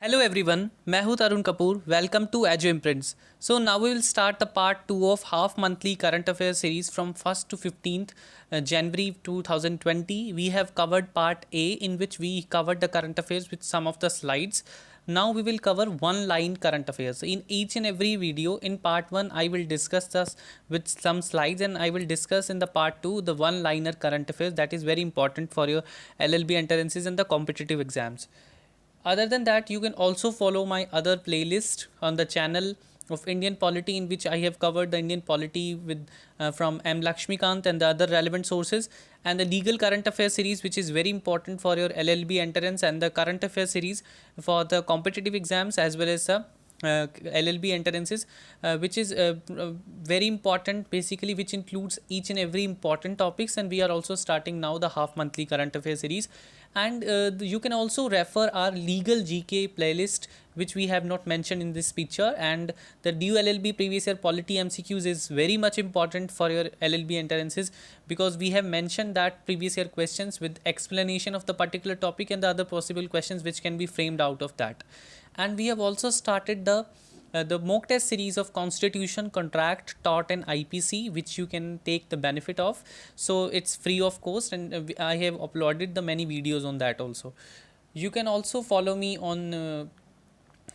Hello everyone, मैं हूं Tarun Kapoor. Welcome to Edge Imprints. So now we will start the part 2 of half monthly current affairs series from 1st to 15th January 2020. We have covered part A, in which we covered the current affairs with some of the slides. Now we will cover one line current affairs. In each and every video, in part 1 I will discuss this with some slides, and I will discuss in the part 2 the one liner current affairs that is very important for your LLB entrances and the competitive exams. Other than that, you can also follow my other playlist on the channel of Indian polity, in which I have covered the Indian polity with from M Lakshmikant and the other relevant sources, and the legal current affairs series, which is very important for your LLB entrance, and the current affairs series for the competitive exams as well as the LLB entrances, which is very important basically, which includes each and every important topics. And we are also starting now the half monthly current affairs series, and you can also refer our legal GK playlist, which we have not mentioned in this picture. And the DU LLB previous year polity MCQs is very much important for your LLB entrances, because we have mentioned that previous year questions with explanation of the particular topic and the other possible questions which can be framed out of that. And we have also started the mock test series of constitution, contract, tort and IPC, which you can take the benefit of. So it's free of cost, and I have uploaded the many videos on that also. You can also follow me on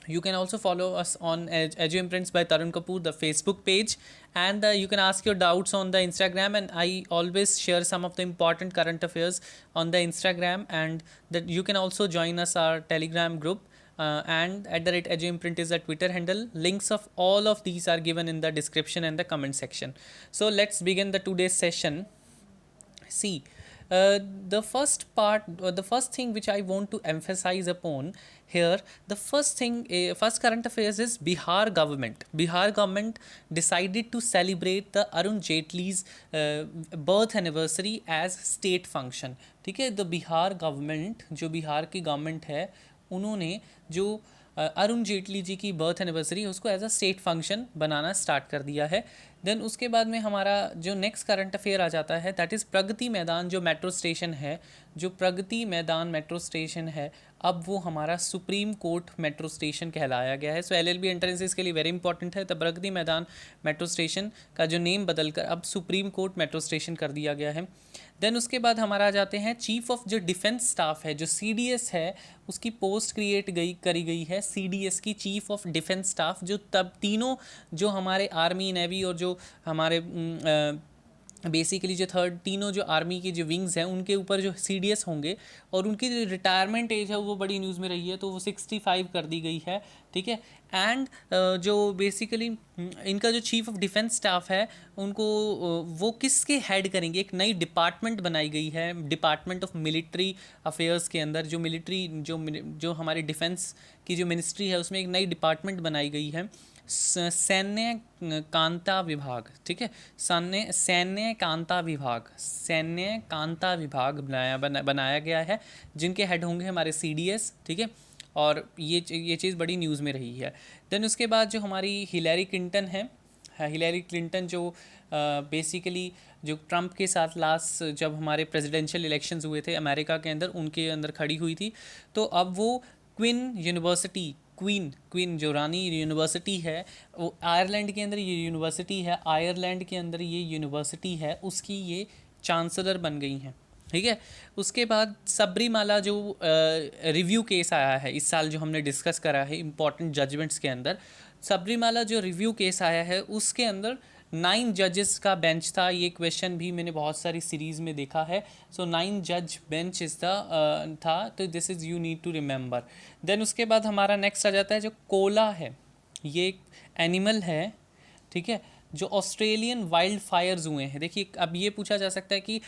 you can also follow us on Edu Imprints by Tarun Kapoor, the Facebook page, and you can ask your doubts on the Instagram. And I always share some of the important current affairs on the Instagram, and that you can also join us our Telegram group. And at the rate Edu Imprint is a Twitter handle. Links of all of these are given in the description and the comment section. So let's begin the today's session. See, the first part, the first thing which I want to emphasize upon here, the first thing, first current affairs is Bihar government. Bihar government decided to celebrate the Arun Jaitley's birth anniversary as state function. ठीक है, the Bihar government, जो बिहार की government है, उन्होंने जो अरुण जेटली जी की birth anniversary है उसको एज अ स्टेट फंक्शन बनाना स्टार्ट कर दिया है. देन उसके बाद में हमारा जो नेक्स्ट करंट अफेयर आ जाता है, दैट इज़ प्रगति मैदान जो मेट्रो स्टेशन है. जो प्रगति मैदान मेट्रो स्टेशन है, अब वो हमारा सुप्रीम कोर्ट मेट्रो स्टेशन कहलाया गया है. सो LLB एंट्रेंस इसके लिए वेरी इंपॉर्टेंट है. तो प्रगति मैदान मेट्रो स्टेशन का जो नेम बदलकर अब सुप्रीम कोर्ट मेट्रो स्टेशन कर दिया गया है. देन उसके बाद हमारा आ जाते हैं चीफ ऑफ जो डिफेंस स्टाफ है, जो CDS है, उसकी पोस्ट करी गई है CDS की, चीफ ऑफ डिफेंस स्टाफ. जो तब तीनों जो हमारे आर्मी, नेवी और जो हमारे बेसिकली जो तीनों जो आर्मी की जो विंग्स हैं उनके ऊपर जो CDS होंगे, और उनकी जो रिटायरमेंट एज है वो बड़ी न्यूज़ में रही है, तो वो 65 कर दी गई है. ठीक है. एंड जो बेसिकली इनका जो चीफ ऑफ डिफेंस स्टाफ है, उनको वो किसके हेड करेंगे, एक नई डिपार्टमेंट बनाई गई है, डिपार्टमेंट ऑफ मिलिट्री अफेयर्स के अंदर. जो मिलिट्री जो हमारे डिफेंस की जो मिनिस्ट्री है उसमें एक नई डिपार्टमेंट बनाई गई है, सैन्य कांता विभाग. ठीक है, सैन्य कांता विभाग बनाया गया है, जिनके हेड होंगे हमारे CDS. ठीक है, और ये चीज़ बड़ी न्यूज़ में रही है. देन उसके बाद जो हमारी हिलैरी क्लिंटन है, हिलैरी क्लिंटन जो बेसिकली जो ट्रंप के साथ लास्ट जब हमारे प्रेसिडेंशियल इलेक्शंस हुए थे अमेरिका के अंदर, उनके अंदर खड़ी हुई थी. तो अब वो क्वीन जो रानी यूनिवर्सिटी है, वो आयरलैंड के अंदर ये यूनिवर्सिटी है, आयरलैंड के अंदर ये यूनिवर्सिटी है, उसकी ये चांसलर बन गई हैं. ठीक है. उसके बाद सबरीमाला जो रिव्यू केस आया है इस साल, जो हमने डिस्कस करा है इंपॉर्टेंट जजमेंट्स के अंदर, सबरीमाला जो रिव्यू केस आया है उसके अंदर 9 जजेस का बेंच था. ये क्वेश्चन भी मैंने बहुत सारी सीरीज़ में देखा है. सो 9 जज बेंच इस था, तो this is you need to remember. Then उसके बाद हमारा नेक्स्ट आ जाता है जो कोला है. ये एक एनिमल है. ठीक है, जो ऑस्ट्रेलियन वाइल्ड फायर्स हुए हैं. देखिए, अब ये पूछा जा सकता है कि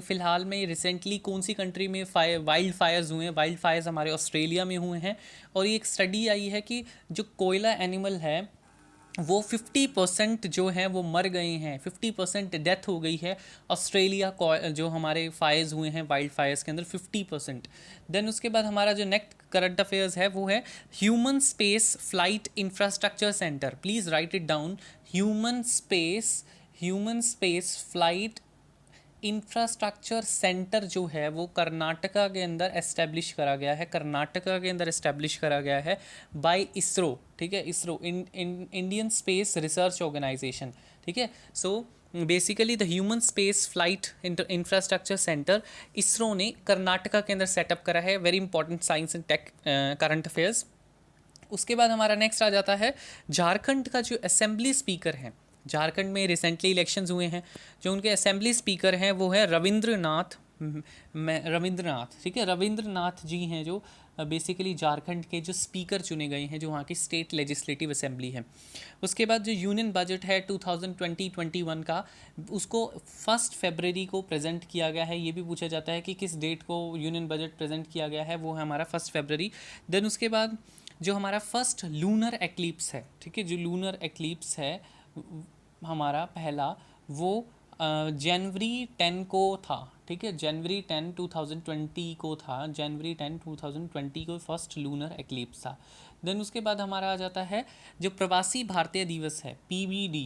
फ़िलहाल में रिसेंटली कौन सी कंट्री में वाइल्ड फायर्स हुए हैं. वाइल्ड फायर्स हमारे ऑस्ट्रेलिया में हुए हैं, और ये एक स्टडी आई है कि जो कोयला एनिमल है वो 50% जो हैं वो मर गए हैं, 50% डेथ हो गई है ऑस्ट्रेलिया को, जो हमारे फायर्स हुए हैं वाइल्ड फायर्स के अंदर 50%. देन उसके बाद हमारा जो नेक्स्ट करंट अफेयर्स है वो है human space flight infrastructure centre. Please write it down. Human space flight infrastructure centre जो है वो कर्नाटका के अंदर एस्टेब्लिश करा गया है, कर्नाटका के अंदर एस्टेब्लिश करा गया है बाय इसरो, ठीक है, ISRO Indian space research organisation, ठीक है। So basically the human space flight infrastructure centre ISRO ने कर्नाटका के अंदर सेटअप करा है। Very important science and tech current affairs. उसके बाद हमारा नेक्स्ट आ जाता है झारखंड का जो असेंबली स्पीकर हैं, झारखंड में रिसेंटली इलेक्शंस हुए हैं, जो उनके असेंबली स्पीकर हैं वो है रविंद्रनाथ, रविंद्रनाथ, ठीक है, रविंद्रनाथ जी हैं जो बेसिकली झारखंड के जो स्पीकर चुने गए हैं, जो वहाँ की स्टेट लेजिस्लेटिव असेंबली है। उसके बाद जो यूनियन बजट है 2020-21 का, उसको 1 फरवरी को प्रेजेंट किया गया है। ये भी पूछा जाता है कि किस डेट को यूनियन बजट प्रेजेंट किया गया है, वो है हमारा 1 फरवरी। देन उसके बाद जो हमारा फर्स्ट लूनर एक्लिप्स है, ठीक है, जो लूनर एक्लिप्स है हमारा पहला, वो जनवरी 10 को था, ठीक है, जनवरी 10 2020 को था, जनवरी 10 2020 को फर्स्ट लूनर एक्लिप्स था। देन उसके बाद हमारा आ जाता है जो प्रवासी भारतीय दिवस है, PVD,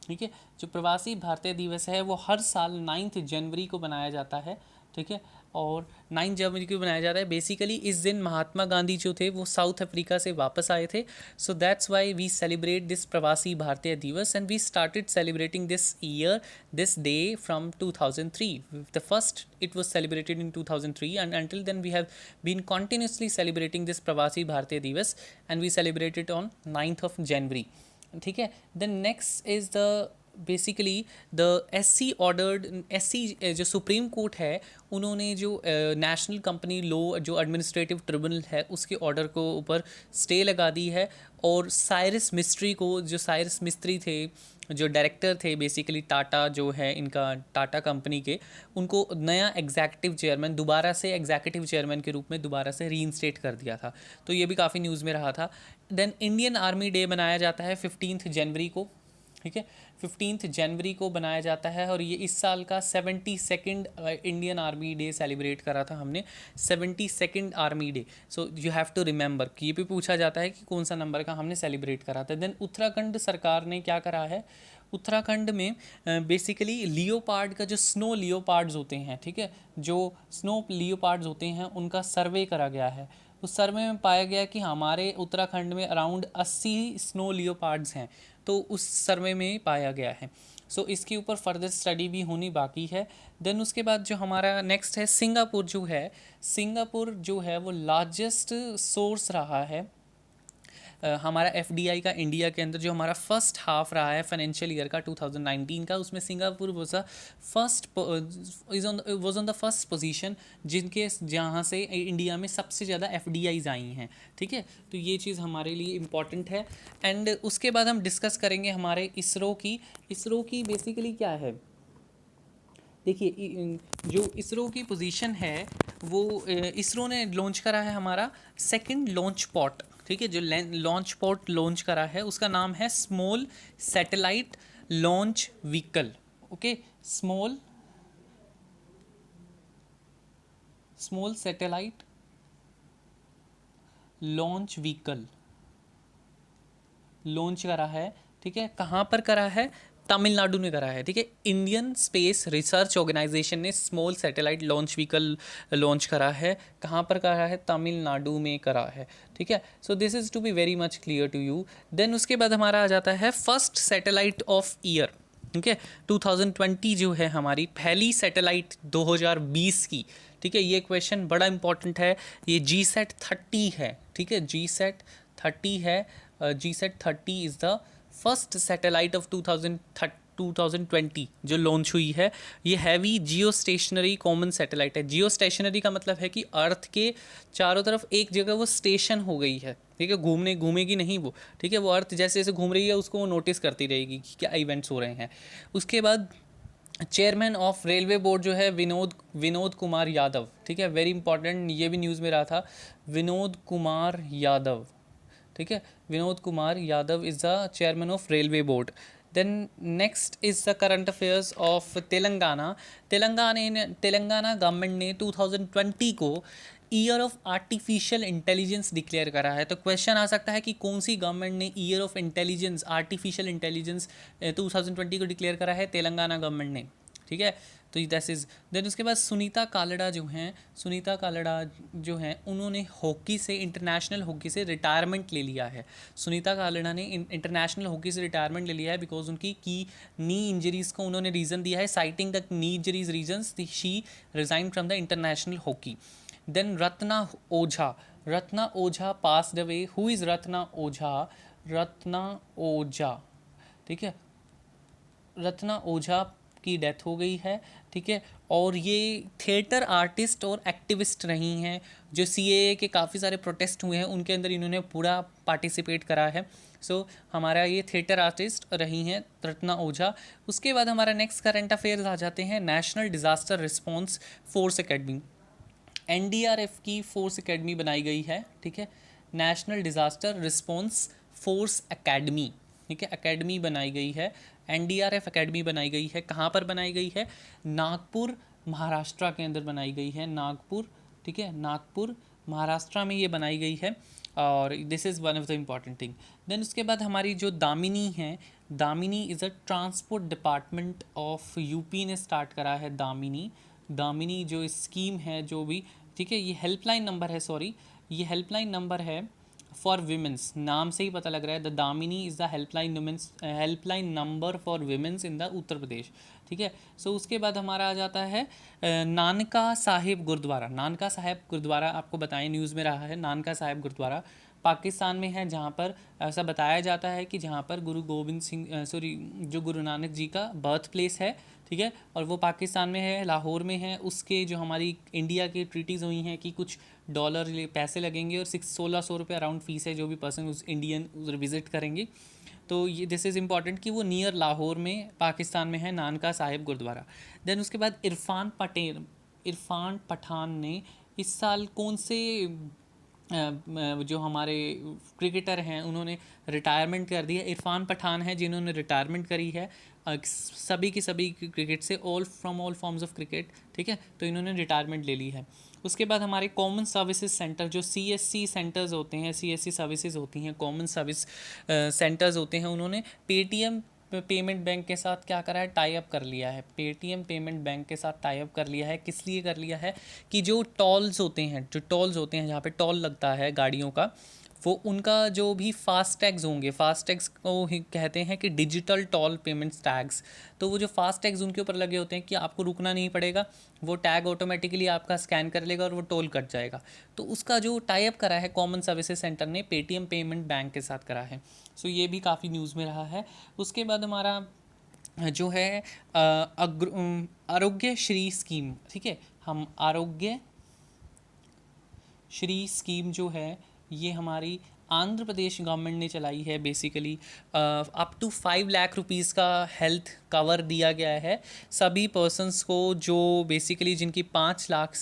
ठीक है, जो प्रवासी भारतीय दिवस है वो हर साल 9 जनवरी को बनाया जाता है, ठीक है, और 9 जनवरी को बनाया जाता है। बेसिकली इस दिन महात्मा गांधी जो थे वो साउथ अफ्रीका से वापस आए थे, so that's why we celebrate this Pravasi Bharatiya Divas and we started celebrating this year, this day from 2003. The first it was celebrated in 2003 and until then we have been continuously celebrating this प्रवासी भारतीय दिवस and we celebrate it on 9th of January, ठीक है। Then next is the basically the SC ordered, SC जो supreme court है उन्होंने जो national company law जो administrative tribunal है उसके ऑर्डर को ऊपर स्टे लगा दी है, और साइरस मिस्ट्री को, जो साइरस मिस्त्री थे जो डायरेक्टर थे बेसिकली टाटा जो है इनका, टाटा कंपनी के, उनको नया एग्जीक्यूटिव चेयरमैन, दोबारा से एग्जीक्यूटिव चेयरमैन के रूप में दोबारा से रीइंस्टेट कर दिया था, तो ये भी काफ़ी न्यूज़ में रहा था। देन इंडियन आर्मी डे मनाया जाता है 15 जनवरी को, ठीक है, 15 जनवरी को बनाया जाता है, और ये इस साल का 72nd Indian army day celebrate करा था हमने, 72nd army day. So you have to remember कि ये भी पूछा जाता है कि कौन सा नंबर का हमने सेलिब्रेट करा था। देन उत्तराखंड सरकार ने क्या करा है, उत्तराखंड में बेसिकली लियोपार्ड का जो स्नो लियोपार्ड्स होते हैं, ठीक है, जो स्नो लियोपार्ड्स होते हैं उनका सर्वे करा गया है। उस सर्वे में पाया गया कि हमारे उत्तराखंड में अराउंड 80 स्नो लियोपार्ड्स हैं, तो उस सर्वे में पाया गया है। सो इसके ऊपर फर्दर स्टडी भी होनी बाकी है। देन उसके बाद जो हमारा नेक्स्ट है सिंगापुर जो है, सिंगापुर जो है वो लार्जेस्ट सोर्स रहा है हमारा FDI का इंडिया के अंदर। जो हमारा फर्स्ट हाफ रहा है फाइनेंशियल ईयर का 2019 का, उसमें Singapore was on the first position, जिनके जहाँ से इंडिया में सबसे ज़्यादा FDIs आई हैं, ठीक है, तो ये चीज़ हमारे लिए इम्पॉर्टेंट है। एंड उसके बाद हम डिस्कस करेंगे हमारे इसरो की बेसिकली क्या है। देखिए जो इसरो की पोजीशन है वो इसरो ने लॉन्च करा है हमारा सेकंड लॉन्च पॉट, ठीक है, जो लॉन्च पॉट लॉन्च करा है उसका नाम है small satellite launch vehicle, okay, small satellite launch vehicle launch करा है, ठीक है, कहाँ पर करा है, तमिलनाडु ने करा है, ठीक है, इंडियन स्पेस रिसर्च ऑर्गेनाइजेशन ने small satellite launch vehicle launch करा है, कहाँ पर करा है, तमिलनाडु में करा है, ठीक है। So this is to be very much clear to you. Then उसके बाद हमारा आ जाता है फर्स्ट सैटेलाइट ऑफ ईयर, ठीक है, 2020 जो है हमारी पहली सैटेलाइट 2020 की, ठीक है, ये क्वेश्चन बड़ा इंपॉर्टेंट है, ये GSAT 30 है, ठीक है, GSAT 30 है, GSAT 30 is the first satellite of 2020 जो लॉन्च हुई है। ये heavy geostationary common satellite है। जियो स्टेशनरी का मतलब है कि अर्थ के चारों तरफ एक जगह वो स्टेशन हो गई है, ठीक है, घूमेगी नहीं वो, ठीक है, वो अर्थ जैसे जैसे घूम रही है उसको वो नोटिस करती रहेगी कि क्या इवेंट्स हो रहे हैं। उसके बाद चेयरमैन ऑफ रेलवे बोर्ड जो है विनोद कुमार यादव, ठीक है, वेरी इंपॉर्टेंट, ये भी न्यूज़ में रहा था, विनोद कुमार यादव, ठीक है, Vinod Kumar Yadav is the chairman of railway board. Then next is the current affairs of Telangana government ने 2020 को year of artificial intelligence declare करा है। तो क्वेश्चन आ सकता है कि कौन सी गवर्नमेंट ने ईयर ऑफ आर्टिफिशियल इंटेलिजेंस 2020 को डिक्लेयर करा है, तेलंगाना गवर्नमेंट ने, ठीक है, तो तो दैस इज़। देन उसके बाद सुनीता कालड़ा जो हैं उन्होंने हॉकी से, इंटरनेशनल हॉकी से रिटायरमेंट ले लिया है। सुनीता कालड़ा ने इंटरनेशनल हॉकी से रिटायरमेंट ले लिया है बिकॉज उनकी की नी इंजरीज़ को उन्होंने रीज़न दिया है, citing the knee injuries reasons she resign from the international hockey. Then Ratna Ojha passed away. Who is Ratna Ojha, ठीक है, रत्ना ओझा की डेथ हो गई है, ठीक है। और ये थिएटर आर्टिस्ट और एक्टिविस्ट रही हैं, जो सीएए के काफ़ी सारे प्रोटेस्ट हुए हैं उनके अंदर इन्होंने पूरा पार्टिसिपेट करा है। सो हमारा ये थिएटर आर्टिस्ट रही हैं रत्ना ओझा। उसके बाद हमारा नेक्स्ट करंट अफेयर्स आ जाते हैं, national disaster response force academy. NDRF की फोर्स एकेडमी बनाई गई है, ठीक है, national disaster response force academy, ठीक है, एकेडमी बनाई गई है, एनडीआरएफ एकेडमी बनाई गई है। कहाँ पर बनाई गई है? नागपुर महाराष्ट्र के अंदर बनाई गई है, नागपुर, ठीक है, नागपुर महाराष्ट्र में ये बनाई गई है। और this is one of the important thing. Then उसके बाद हमारी जो दामिनी है, Damini is a transport department of UP ने स्टार्ट करा है दामिनी जो स्कीम है जो भी, ठीक है, ये हेल्पलाइन नंबर है, सॉरी ये हेल्पलाइन नंबर है फॉर विमेंस, नाम से ही पता लग रहा है, the Damini is the helpline number for women's in the Uttar Pradesh, ठीक है। सो उसके बाद हमारा आ जाता है नानका साहिब गुरुद्वारा आपको बताएं, न्यूज़ में रहा है, नानका साहिब गुरुद्वारा पाकिस्तान में है, जहाँ पर ऐसा बताया जाता है कि जहाँ पर जो गुरु नानक जी का बर्थ प्लेस है, ठीक है, और वो पाकिस्तान में है, लाहौर में है। उसके जो हमारी इंडिया की ट्रीटीज़ हुई हैं कि कुछ डॉलर पैसे लगेंगे और 1600 रुपये अराउंड फ़ीस है जो भी पर्सन उस इंडियन विज़िट करेंगे। तो ये दिस इज़ इम्पॉर्टेंट कि वो नियर लाहौर में पाकिस्तान में है, नानका साहिब गुरुद्वारा। देन उसके बाद इरफान पठान ने इस साल कौन से जो हमारे क्रिकेटर हैं उन्होंने रिटायरमेंट कर दी है? इरफान पठान है जिन्होंने रिटायरमेंट करी है सभी की सभी क्रिकेट से, ऑल फॉर्म्स ऑफ क्रिकेट, ठीक है, तो इन्होंने रिटायरमेंट ले ली है। उसके बाद हमारे कॉमन सर्विसेज सेंटर जो सीएससी सेंटर्स होते हैं, सीएससी सर्विसेज होती हैं, कॉमन सर्विस सेंटर्स होते हैं, उन्होंने पेटीएम पेमेंट बैंक के साथ क्या करा है? टाई अप कर लिया है, पेटीएम पेमेंट बैंक के साथ टाई अप कर लिया है। किस लिए कर लिया है? कि जो टोल्स होते हैं जहाँ पे टोल लगता है गाड़ियों का, वो उनका जो भी फास्टैग्स होंगे, फास्टैग्स को ही कहते हैं कि डिजिटल टोल पेमेंट्स टैग्स, तो वो जो फास्टैग्स उनके ऊपर लगे होते हैं कि आपको रुकना नहीं पड़ेगा, वो टैग ऑटोमेटिकली आपका स्कैन कर लेगा और वो टोल कट जाएगा। तो उसका जो टाई अप करा है कॉमन सर्विसेज सेंटर ने पेटीएम पेमेंट बैंक के साथ करा है। सो ये भी काफ़ी न्यूज़ में रहा है। उसके बाद हमारा जो है आरोग्य श्री स्कीम, ठीक है, हम आरोग्य श्री स्कीम जो है ये हमारी आंध्र प्रदेश गवर्नमेंट ने चलाई है। Basically up to 5 lakh rupees का हेल्थ कवर दिया गया है सभी पर्सन्स को, जो बेसिकली जिनकी 5 लाख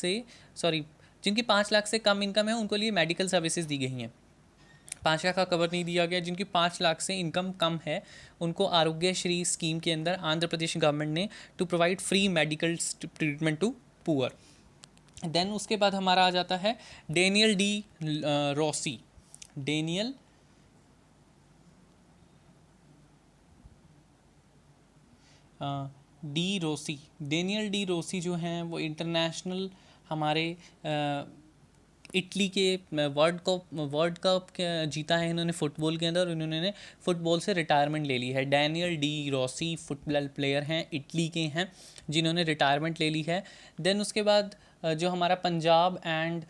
से कम इनकम है उनको लिए मेडिकल सर्विसेज दी गई हैं। 5 लाख का कवर नहीं दिया गया, जिनकी 5 लाख से इनकम कम है उनको आरोग्य श्री स्कीम के अंदर आंध्र प्रदेश गवर्नमेंट ने to provide free medical treatment to poor. Then उसके बाद हमारा आ जाता है Daniel De Rossi. Daniel De Rossi जो हैं वो इंटरनेशनल हमारे इटली के वर्ल्ड कप जीता है इन्होंने फुटबॉल के अंदर, इन्होंने फुटबॉल से रिटायरमेंट ले ली है। Daniel De Rossi football player हैं, इटली के हैं, जिन्होंने रिटायरमेंट ले ली है। देन उसके बाद जो हमारा Punjab and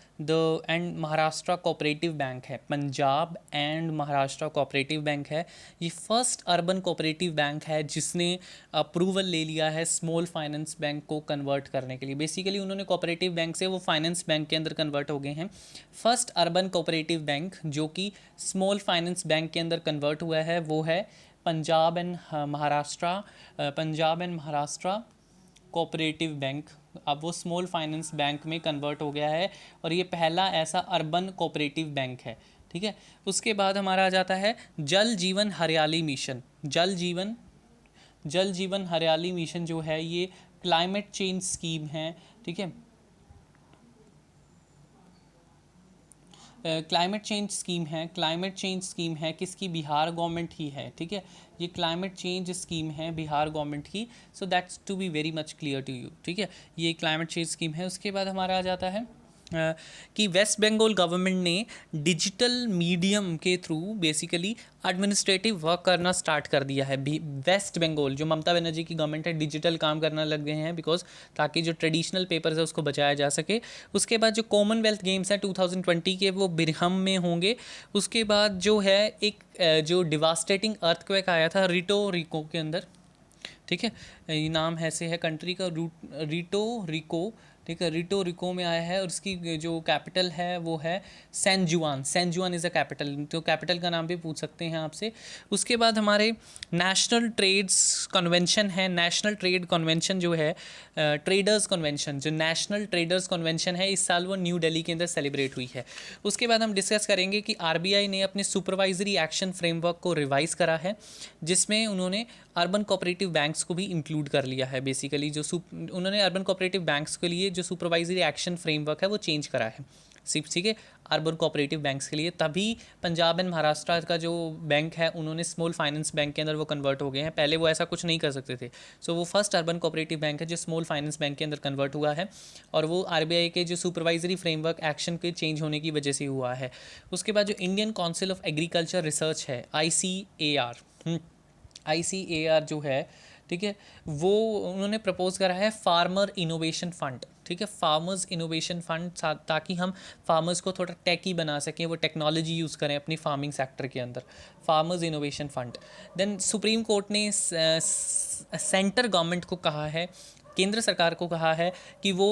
Maharashtra cooperative bank है, Punjab and Maharashtra cooperative bank है, ये फर्स्ट अर्बन कोऑपरेटिव बैंक है जिसने अप्रूवल ले लिया है स्मॉल फाइनेंस बैंक को कन्वर्ट करने के लिए। बेसिकली उन्होंने कोऑपरेटिव बैंक से वो फाइनेंस बैंक के अंदर कन्वर्ट हो गए हैं। फर्स्ट अर्बन कोऑपरेटिव बैंक जो कि स्मॉल फाइनेंस बैंक के अंदर कन्वर्ट हुआ है वो है Punjab and Maharashtra cooperative bank. अब वो स्मॉल फाइनेंस बैंक में कन्वर्ट हो गया है और ये पहला ऐसा अर्बन कोऑपरेटिव बैंक है, ठीक है। उसके बाद हमारा आ जाता है जल जीवन हरियाली मिशन। जल जीवन हरियाली मिशन जो है ये क्लाइमेट चेंज स्कीम है, ठीक है। क्लाइमेट चेंज स्कीम है, क्लाइमेट चेंज स्कीम है किसकी, बिहार गवर्नमेंट ही है, ठीक है, ये क्लाइमेट चेंज स्कीम है बिहार गवर्नमेंट की, so that's to be very much clear to you, ठीक है, ये क्लाइमेट चेंज स्कीम है। उसके बाद हमारा आ जाता है कि वेस्ट बंगाल गवर्नमेंट ने डिजिटल मीडियम के थ्रू बेसिकली एडमिनिस्ट्रेटिव वर्क करना स्टार्ट कर दिया है। वेस्ट बंगाल जो ममता बनर्जी की गवर्नमेंट है, डिजिटल काम करना लग गए हैं, बिकॉज ताकि जो ट्रेडिशनल पेपर्स है उसको बचाया जा सके। उसके बाद जो कॉमनवेल्थ गेम्स हैं 2020 के, वो बिरहम में होंगे। उसके बाद जो है एक जो डिवास्टेटिंग अर्थक्वेक आया था रिटो रिको के अंदर, ठीक है, ये नाम ऐसे है कंट्री का, रिटो रिको, ठीक है, रिटो रिको में आया है और उसकी जो कैपिटल है वो है सैन जुआन, सैन जुआन इज़ अ कैपिटल, तो कैपिटल का नाम भी पूछ सकते हैं आपसे। उसके बाद हमारे नेशनल ट्रेड्स कन्वेंशन है, नेशनल ट्रेड कन्वेंशन जो है, ट्रेडर्स कन्वेंशन, जो नेशनल ट्रेडर्स कन्वेंशन है, इस साल वो न्यू दिल्ली के अंदर सेलिब्रेट हुई है। उसके बाद हम डिस्कस करेंगे कि आरबीआई ने अपने सुपरवाइजरी एक्शन फ्रेमवर्क को रिवाइज करा है, जिसमें उन्होंने अर्बन कोऑपरेटिव बैंक्स को भी इंक्लूड कर लिया है। बेसिकली जो उन्होंने अर्बन कोऑपरेटिव बैंक्स के लिए जो सुपरवाइजरी एक्शन फ्रेमवर्क है वो चेंज करा है, सिर्फ, ठीक है, अर्बन कोऑपरेटिव बैंक्स के लिए। तभी पंजाब एंड महाराष्ट्र का जो बैंक है उन्होंने स्मॉल फाइनेंस बैंक के अंदर वो कन्वर्ट हो गए हैं, पहले वो ऐसा कुछ नहीं कर सकते थे। सो वो फर्स्ट अर्बन कोऑपरेटिव बैंक है जो स्मॉल फाइनेंस बैंक के अंदर कन्वर्ट हुआ है, और वो आरबीआई के जो सुपरवाइजरी फ्रेमवर्क एक्शन के चेंज होने की वजह से हुआ है। उसके बाद जो Indian council of agriculture research है, ICAR जो है, ठीक है, वो उन्होंने प्रपोज करा है फार्मर इनोवेशन फंड, ठीक है, फार्मर्स इनोवेशन फंड, ताकि हम फार्मर्स को थोड़ा टेकी बना सकें, वो टेक्नोलॉजी यूज़ करें अपनी फार्मिंग सेक्टर के अंदर, farmers innovation fund. Then supreme court ने सेंटर गवर्नमेंट को कहा है, केंद्र सरकार को कहा है कि वो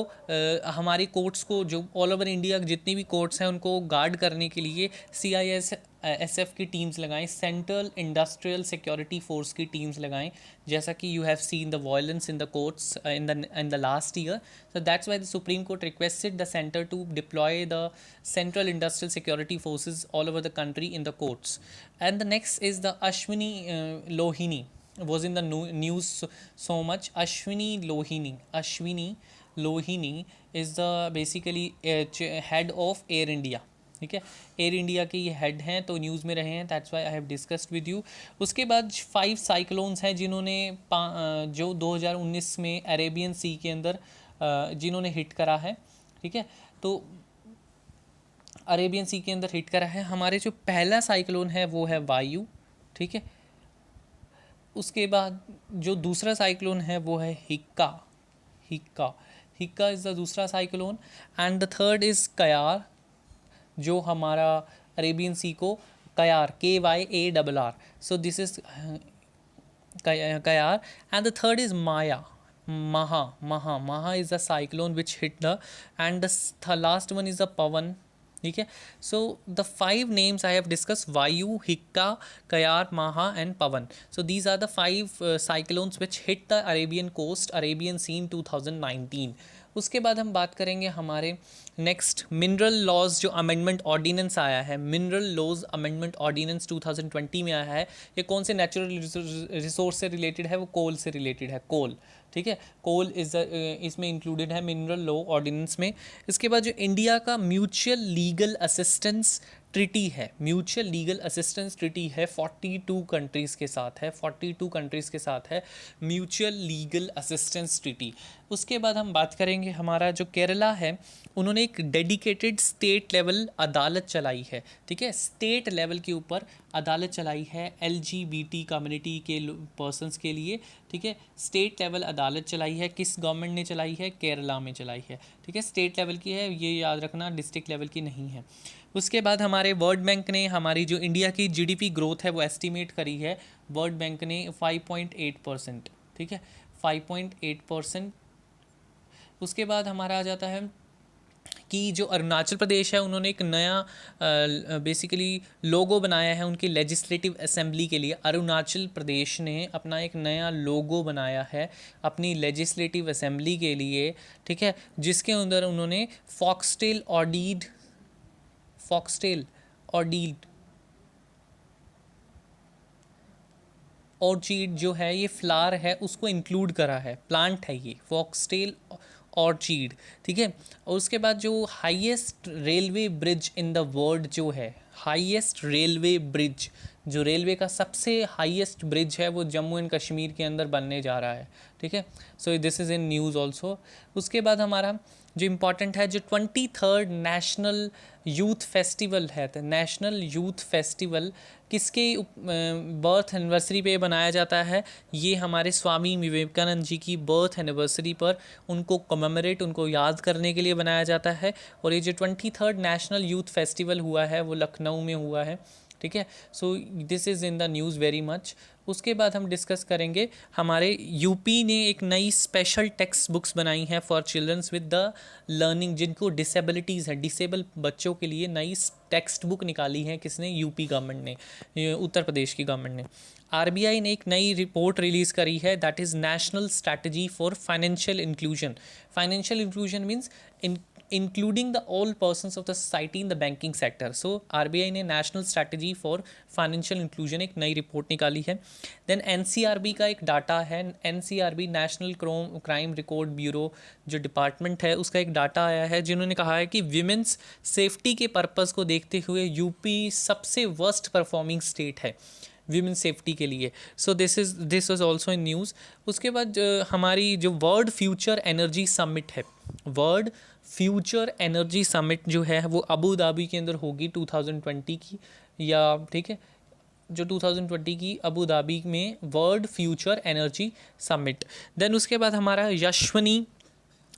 हमारी कोर्ट्स को, जो ऑल ओवर इंडिया जितनी भी कोर्ट्स हैं उनको गार्ड करने के लिए CISSF की टीम्स लगाएं, सेंट्रल इंडस्ट्रियल सिक्योरिटी फोर्स की टीम्स लगाएं, जैसा कि you have seen the violence in the courts in the last year. So that's why the supreme court requested the centre to deploy the central industrial security forces all over the country in the courts. And the next is the Ashwini Lohini was in the news so much. Ashwini Lohini is the basically head of Air India, ठीक है, air India के ये head हैं, तो news में रहे हैं, that's why I have discussed with you. उसके बाद 5 साइक्लोन्स हैं जिन्होंने जो 2019 में अरेबियन सी के अंदर जिन्होंने हिट करा है, ठीक है, तो अरेबियन सी के अंदर हिट करा है। हमारे जो पहला साइक्लोन है वो है वायु, ठीक है, उसके बाद जो दूसरा साइक्लोन है वो है हिक्का, हिक्का इज़ द दूसरा cyclone, and the third is Kyarr, जो हमारा अरेबियन सी को Kyarr, KYARR, so this is Kyarr, and the third is Maha is the cyclone which hit and the last one is the Pavan, ठीक है। So the 5 names I have discussed, Vayu, Hikka, Kayar, Maha and Pavan. So these are the 5 cyclones which hit the Arabian coast, Arabian Sea in 2019. उसके बाद हम बात करेंगे हमारे next mineral laws जो amendment ordinance आया है, मिनरल लॉज अमेंडमेंट ऑर्डिनेंस 2020 में आया है। ये कौन से नेचुरल रिसोर्स से रिलेटेड है, वो कोल से रिलेटेड है, कोल, ठीक है, कोल इसमें इंक्लूडेड है मिनरल लॉ ऑर्डिनेंस में। इसके बाद जो इंडिया का म्यूचुअल लीगल असिस्टेंस ट्रिटी है, म्यूचुअल लीगल असिस्टेंस ट्रिटी है 42 कंट्रीज़ के साथ है, 42 कंट्रीज़ के साथ है म्यूचुअल लीगल असिस्टेंस ट्रिटी। उसके बाद हम बात करेंगे हमारा जो केरला है, उन्होंने एक डेडिकेटेड स्टेट लेवल अदालत चलाई है, ठीक है, स्टेट लेवल के ऊपर अदालत चलाई है LGBT कम्युनिटी के पर्सनस के लिए, ठीक है, स्टेट लेवल अदालत चलाई है। किस गवर्नमेंट ने चलाई है? केरला में चलाई है, ठीक है, स्टेट लेवल की है, ये याद रखना, डिस्ट्रिक्ट लेवल की नहीं है। उसके बाद हमारे वर्ल्ड बैंक ने हमारी जो इंडिया की GDP ग्रोथ है वो एस्टिमेट करी है, वर्ल्ड बैंक ने 5.8%, ठीक है, 5.8%। उसके बाद हमारा आ जाता है कि जो अरुणाचल प्रदेश है, उन्होंने एक नया बेसिकली लोगो बनाया है उनकी लेजिस्लेटिव असेंबली के लिए। अरुणाचल प्रदेश ने अपना एक नया लोगो बनाया है अपनी लेजिस्लेटिव असेंबली के लिए, ठीक है, जिसके अंदर उन्होंने फॉक्सटेल ऑर्चिड जो है, ये फ्लावर है, उसको इंक्लूड करा है, प्लांट है ये, फॉक्सटेल ऑर्चिड, ठीक है। और उसके बाद जो highest railway bridge in the world जो है, हाईएस्ट रेलवे ब्रिज, जो रेलवे का सबसे हाईएस्ट ब्रिज है वो जम्मू एंड कश्मीर के अंदर बनने जा रहा है, ठीक है। So this is in news also. उसके बाद हमारा जो इम्पॉर्टेंट है, जो 23rd नेशनल यूथ फेस्टिवल है, तो नेशनल यूथ फेस्टिवल किसके बर्थ एनिवर्सरी पे बनाया जाता है? ये हमारे स्वामी विवेकानंद जी की बर्थ एनिवर्सरी पर उनको कमेमोरेट, उनको याद करने के लिए बनाया जाता है। और ये जो 23rd नेशनल यूथ फेस्टिवल हुआ है वो लखनऊ में हुआ है, ठीक है। So this is in the news very much. उसके बाद हम डिस्कस करेंगे, हमारे यूपी ने एक नई स्पेशल टेक्स्ट बुक्स बनाई हैं for childrens with the learning, जिनको डिसेबिलिटीज़ है, डिसेबल बच्चों के लिए नई टेक्स्ट बुक निकाली है। किसने? यूपी गवर्नमेंट ने, उत्तर प्रदेश की गवर्नमेंट ने। आरबीआई ने एक नई रिपोर्ट रिलीज़ करी है, that is national strategy for financial inclusion. Financial inclusion means including the all persons of the society in the banking sector. So RBI ने national strategy for financial inclusion एक नई report निकाली है। Then NCRB का एक data है, NCRB national crime record bureau जो department है उसका एक डाटा आया है, जिन्होंने कहा है कि विमेंस सेफ्टी के पर्पज़ को देखते हुए यूपी सबसे वर्स्ट परफॉर्मिंग स्टेट है वीमेन सेफ्टी के लिए। So this was also in news. उसके बाद हमारी जो वर्ल्ड फ्यूचर एनर्जी समिट है, वर्ल्ड फ्यूचर एनर्जी समिट जो है वो अबू धाबी के अंदर होगी 2020 की, या ठीक है, जो 2020 की अबू धाबी में world future energy summit. Then उसके बाद हमारा यशस्विनी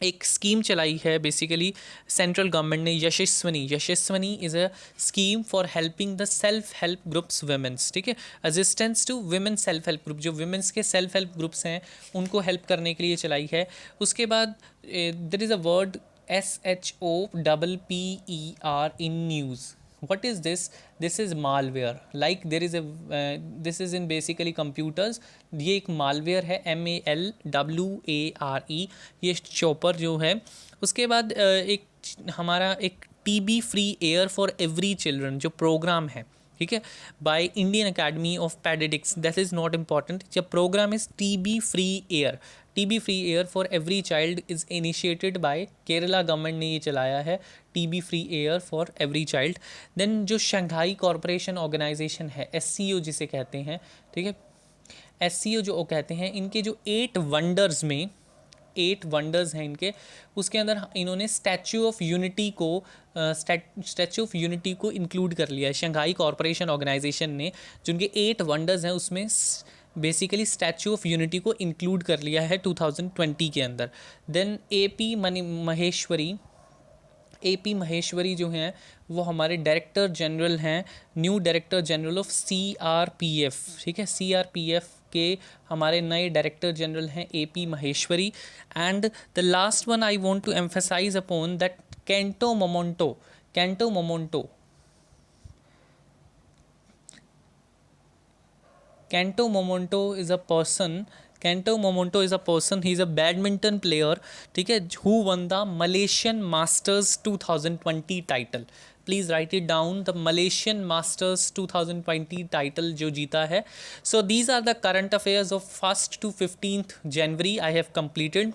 एक स्कीम चलाई है, बेसिकली सेंट्रल गवर्नमेंट ने, Yashaswini is a scheme for helping the self help groups women's, ठीक है, assistance to women self help group, जो वुमेन्स के सेल्फ हेल्प ग्रुप्स हैं उनको हेल्प करने के लिए चलाई है। उसके बाद there is a word SHOPPER in news. What is this? This is malware. Like there is a this is in basically computers. ये एक malware है, MALWARE, ये चॉपर जो है। उसके बाद एक हमारा एक TB free air for every children जो प्रोग्राम है, ठीक है, by Indian academy of pediatrics, that is not important. जब program is TB free air, TB free air for every child is initiated by Kerala government ने ये चलाया है, TB free air for every child. Then जो Shanghai corporation organization है, SCO जिसे कहते हैं, ठीक है, SCO जो कहते हैं, इनके जो 8 वंडर्स में 8 वंडर्स हैं इनके, उसके अंदर इन्होंने स्टैचू ऑफ यूनिटी को इंक्लूड कर लिया है। शंघाई कॉरपोरेशन ऑर्गेनाइजेशन ने जो उनके 8 वंडर्स हैं उसमें बेसिकली स्टैचू ऑफ यूनिटी को इंक्लूड कर लिया है 2020 के अंदर। देन AP महेश्वरी जो हैं वो हमारे डायरेक्टर जनरल हैं, new director general of CRPF, ठीक है, CRPF के हमारे नए डायरेक्टर जनरल हैं AP Maheshwari. And the last one I want to emphasize upon that canto momento is a person, he is a badminton player, ठीक है, who won the Malaysian Masters 2020 title. Please write it down, the Malaysian Masters 2020 title जो जीता है. So these are the current affairs of 1st to 15th January I have completed.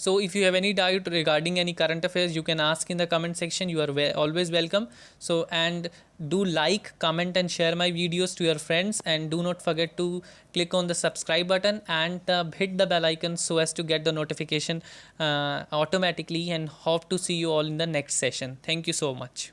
So if you have any doubt regarding any current affairs, you can ask in the comment section. You are always welcome. So and do like, comment and share my videos to your friends, and do not forget to click on the subscribe button and hit the bell icon so as to get the notification automatically, and hope to see you all in the next session. Thank you so much.